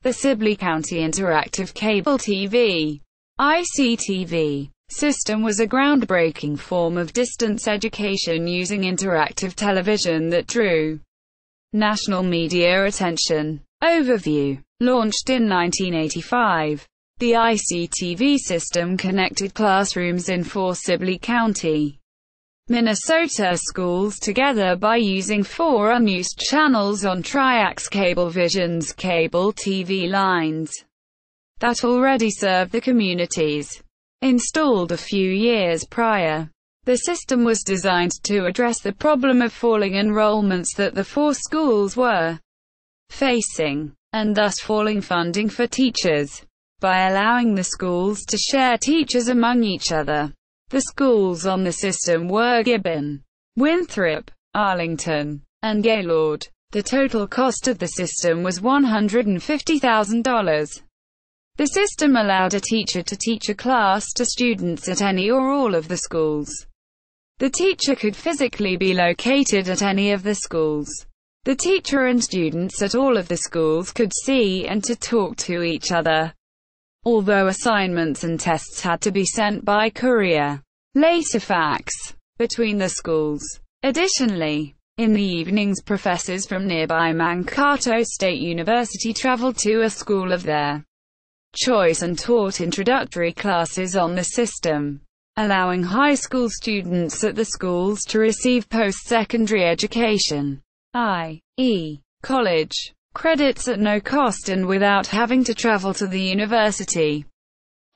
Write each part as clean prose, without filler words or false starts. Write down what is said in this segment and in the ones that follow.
The Sibley County Interactive Cable TV (ICTV) system was a groundbreaking form of distance education using interactive television that drew national media attention. Overview. Launched in 1985, the ICTV system connected classrooms in 4 Sibley County, Minnesota schools together by using 4 unused channels on Triax Cablevision's cable TV lines that already served the communities. Installed a few years prior, the system was designed to address the problem of falling enrollments that the 4 schools were facing, and thus falling funding for teachers, by allowing the schools to share teachers among each other. The schools on the system were Gibbon, Winthrop, Arlington, and Gaylord. The total cost of the system was $150,000. The system allowed a teacher to teach a class to students at any or all of the schools. The teacher could physically be located at any of the schools. The teacher and students at all of the schools could see and to talk to each other, although assignments and tests had to be sent by courier, later fax, between the schools. Additionally, in the evenings professors from nearby Mankato State University traveled to a school of their choice and taught introductory classes on the system, allowing high school students at the schools to receive post-secondary education, i.e., college credits at no cost and without having to travel to the university.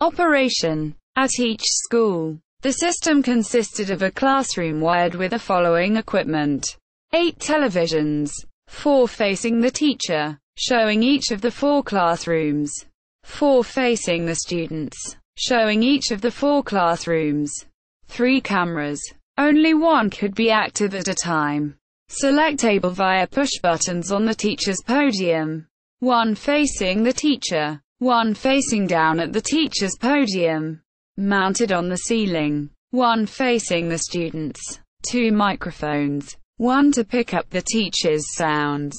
Operation. At each school, the system consisted of a classroom wired with the following equipment: 8 televisions, 4 facing the teacher, showing each of the 4 classrooms, 4 facing the students, showing each of the 4 classrooms, 3 cameras, only one could be active at a time, selectable via push buttons on the teacher's podium, 1 facing the teacher, 1 facing down at the teacher's podium, mounted on the ceiling, 1 facing the students, 2 microphones, 1 to pick up the teacher's sounds,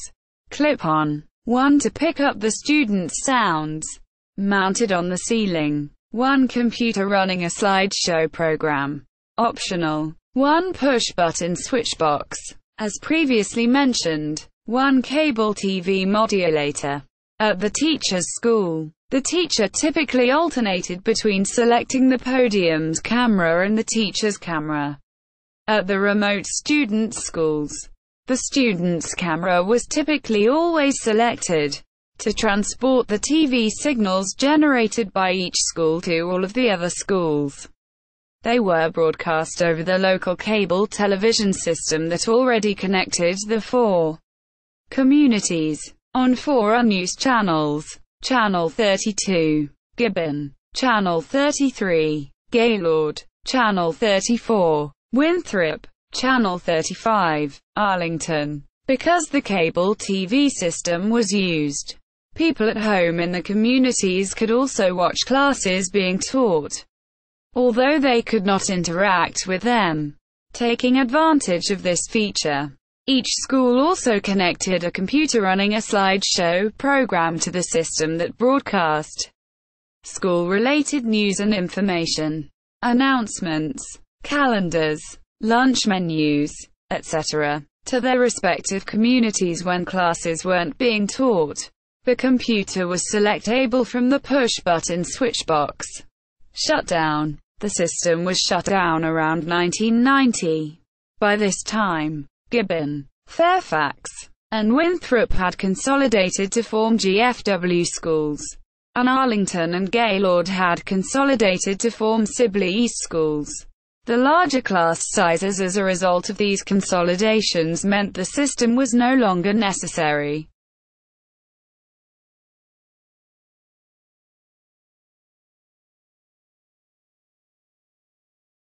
clip-on, 1 to pick up the students' sounds, mounted on the ceiling, 1 computer running a slideshow program, optional, 1 push-button switchbox, as previously mentioned, 1 cable TV modulator. At the teacher's school, the teacher typically alternated between selecting the podium's camera and the teacher's camera. At the remote student schools, the student's camera was typically always selected to transport the TV signals generated by each school to all of the other schools. They were broadcast over the local cable television system that already connected the 4 communities, on 4 unused channels: Channel 32, Gibbon; Channel 33, Gaylord; Channel 34, Winthrop; Channel 35, Arlington. Because the cable TV system was used, people at home in the communities could also watch classes being taught, although they could not interact with them. Taking advantage of this feature, each school also connected a computer running a slideshow program to the system that broadcast school-related news and information, announcements, calendars, lunch menus, etc., to their respective communities when classes weren't being taught. The computer was selectable from the push-button switchbox. Shutdown. The system was shut down around 1990. By this time, Gibbon, Fairfax, and Winthrop had consolidated to form GFW schools, and Arlington and Gaylord had consolidated to form Sibley East schools. The larger class sizes as a result of these consolidations meant the system was no longer necessary.